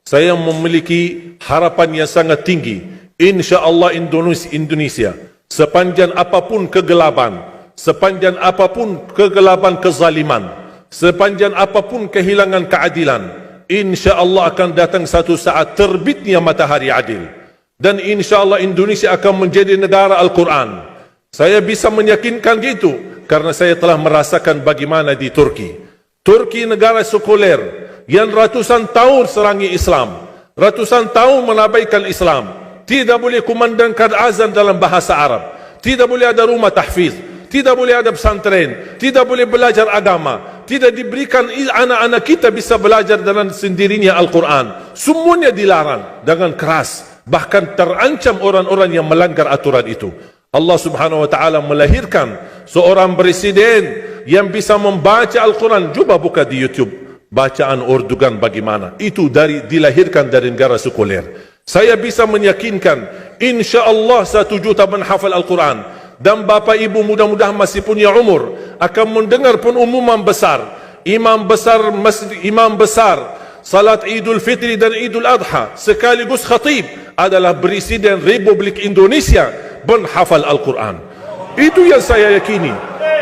saya memiliki harapan yang sangat tinggi. InsyaAllah Indonesia, sepanjang apapun kegelapan, sepanjang apapun kegelapan kezaliman, sepanjang apapun kehilangan keadilan, InsyaAllah akan datang satu saat terbitnya matahari adil. Dan InsyaAllah Indonesia akan menjadi negara Al-Quran. Saya bisa meyakinkan gitu karena saya telah merasakan bagaimana di Turki. Turki negara sekuler yang ratusan tahun serangi Islam, ratusan tahun menabaikan Islam, tidak boleh kumandangkan azan dalam bahasa Arab, tidak boleh ada rumah tahfiz, tidak boleh ada pesantren, tidak boleh belajar agama, tidak diberikan anak-anak kita bisa belajar dengan sendirinya Al-Quran. Semuanya dilarang dengan keras, bahkan terancam orang-orang yang melanggar aturan itu. Allah Subhanahu wa taala melahirkan seorang presiden yang bisa membaca Al-Quran. Coba buka di YouTube bacaan Erdogan bagaimana. Itu dilahirkan dari negara sekuler. Saya bisa meyakinkan insya-Allah 1 juta menghafal Al-Quran. Dan bapa ibu mudah-mudahan masih punya umur akan mendengar pengumuman besar. Imam besar salat Idul Fitri dan Idul Adha sekaligus khatib adalah Presiden Republik Indonesia menghafal Al-Quran. Itu yang saya yakini.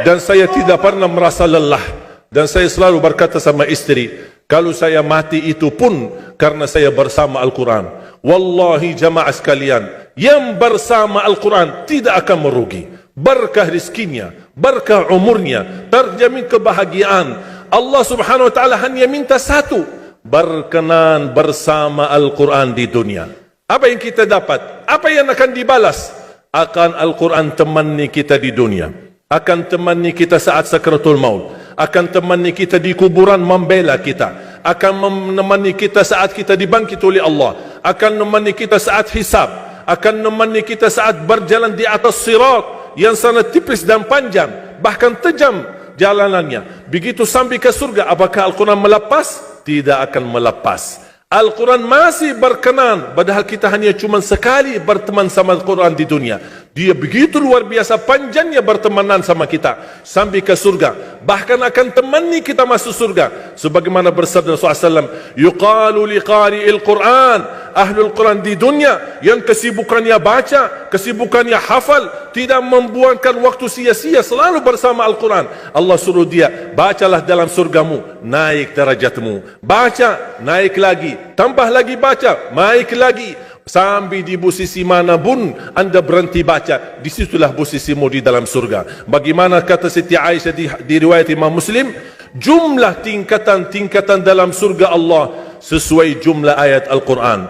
Dan saya tidak pernah merasa lelah. Dan saya selalu berkata sama istri, kalau saya mati itu pun karena saya bersama Al-Quran. Wallahi jamaah sekalian, yang bersama Al-Quran tidak akan merugi. Berkah rizkinya, berkah umurnya, terjamin kebahagiaan. Allah Subhanahu wa taala hanya minta satu, berkenan bersama Al-Quran di dunia. Apa yang kita dapat? Apa yang akan dibalas? Akan Al-Quran temani kita di dunia, akan temani kita saat sakratul maut, akan temani kita di kuburan membela kita, akan menemani kita saat kita dibangkit oleh Allah, akan menemani kita saat hisab, akan menemani kita saat berjalan di atas sirat yang sangat tipis dan panjang, bahkan tajam jalanannya. Begitu sampai ke surga, apakah Al-Quran melepas? Tidak akan melepas. Al-Quran masih berkenan, padahal kita hanya cuma sekali berteman sama Al-Quran di dunia. Dia begitu luar biasa panjangnya bertemanan sama kita sampai ke surga. Bahkan akan temani kita masuk surga. Sebagaimana bersabda SAW, yuqalu liqari'il Quran, ahlul Quran di dunia yang kesibukannya baca, kesibukannya hafal, tidak membuangkan waktu sia-sia, selalu bersama Al-Quran. Allah suruh dia, bacalah dalam surgamu, naik derajatmu. Baca, naik lagi, tambah lagi baca, naik lagi. Sampai di posisi mana pun anda berhenti baca, disitulah posisimu di dalam surga. Bagaimana kata Siti Aisyah di riwayat Imam Muslim, jumlah tingkatan-tingkatan dalam surga Allah sesuai jumlah ayat Al-Quran.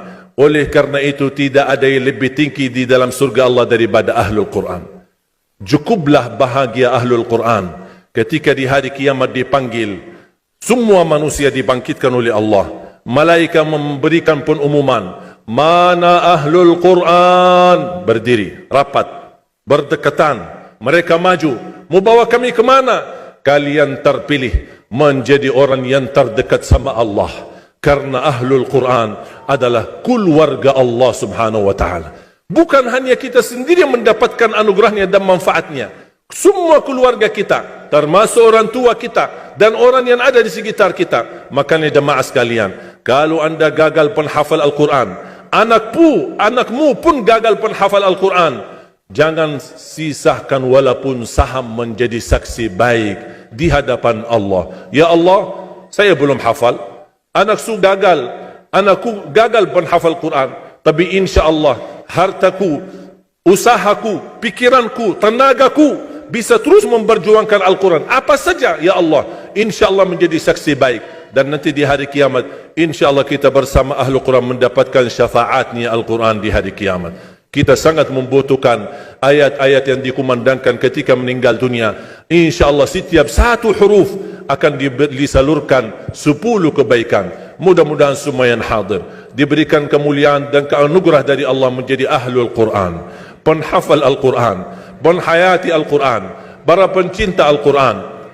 Oleh karena itu tidak ada yang lebih tinggi di dalam surga Allah daripada Ahlul Quran. Cukuplah bahagia Ahlul Quran ketika di hari kiamat dipanggil, semua manusia dibangkitkan oleh Allah. Malaikat memberikan pengumuman, mana Ahlul Quran? Berdiri, rapat, berdekatan. Mereka maju, mau bawa kami ke mana? Kalian terpilih menjadi orang yang terdekat sama Allah. Karena Ahlul Quran adalah keluarga Allah Subhanahu wa ta'ala. Bukan hanya kita sendiri yang mendapatkan anugerahnya dan manfaatnya. Semua keluarga kita, termasuk orang tua kita dan orang yang ada di sekitar kita. Makanya jemaah sekalian, kalau anda gagal penghafal Al-Quran, anakmu pun gagal penghafal Al-Quran, jangan sisakan walaupun saham menjadi saksi baik di hadapan Allah. Ya Allah, saya belum hafal, anakku gagal penghafal Quran, tapi insya Allah hartaku, usahaku, pikiranku, tenagaku bisa terus memperjuangkan Al-Quran. Apa saja ya Allah, insya Allah menjadi saksi baik. Dan nanti di hari kiamat, insya Allah kita bersama Ahlul Quran mendapatkan syafaatnya Al-Quran di hari kiamat. Kita sangat membutuhkan ayat-ayat yang dikumandangkan ketika meninggal dunia. Insya Allah setiap satu huruf akan disalurkan 10 kebaikan. Mudah-mudahan semua yang hadir diberikan kemuliaan dan keanugerah dari Allah menjadi Ahlul Quran, penghafal Al-Quran, penghayati Al-Quran, para pencinta Al-Quran,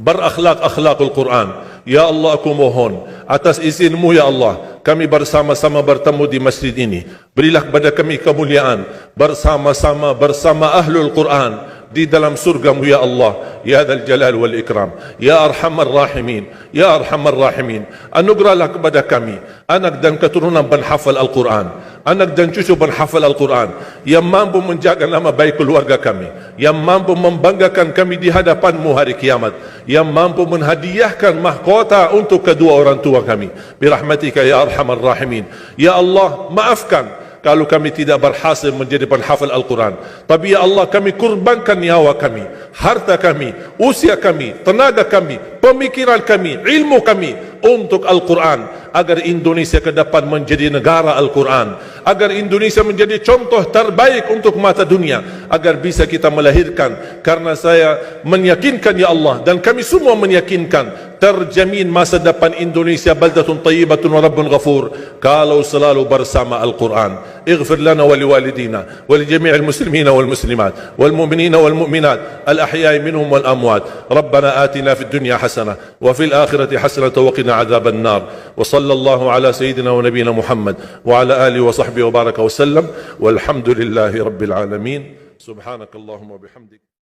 berakhlak-akhlakul Quran. Ya Allah, aku mohon atas izin-Mu ya Allah, kami bersama-sama bertemu di masjid ini. Berilah kepada kami kemuliaan bersama-sama bersama Ahlul Quran, di dalam surgamu ya Allah, ya Dzal Jalal wal Ikram, ya Arhamar Rahimin, ya Arhamar Rahimin. Anugerahlah kepada kami anak dan keturunan penghafal Al-Quran, anak dan cucu penghafal Al-Quran yang mampu menjaga nama baik keluarga kami, yang mampu membanggakan kami di hadapan-Mu hari kiamat, yang mampu menghadiahkan mahkota untuk kedua orang tua kami. Birahmatika ya Arhamar Rahimin. Ya Allah, maafkan kalau kami tidak berhasil menjadi penghafal Al-Quran. Tapi ya Allah, kami kurbankan nyawa kami, harta kami, usia kami, tenaga kami, pemikiran kami, ilmu kami untuk Al-Quran, agar Indonesia ke depan menjadi negara Al-Quran, agar Indonesia menjadi contoh terbaik untuk mata dunia, agar bisa kita melahirkan. Karena saya meyakinkan ya Allah, dan kami semua meyakinkan, terjamin masa depan Indonesia baldatun tayyibatun wa rabbun ghafur kalau selalu bersama Al-Quran. اغفر لنا ولوالدينا ولجميع المسلمين والمسلمات والمؤمنين والمؤمنات الأحياء منهم والأموات. ربنا آتنا في الدنيا حسنة وفي الآخرة حسنة وقنا عذاب النار. وصلى الله على سيدنا ونبينا محمد وعلى آله وصحبه وبارك وسلم والحمد لله رب العالمين. سبحانك اللهم وبحمدك.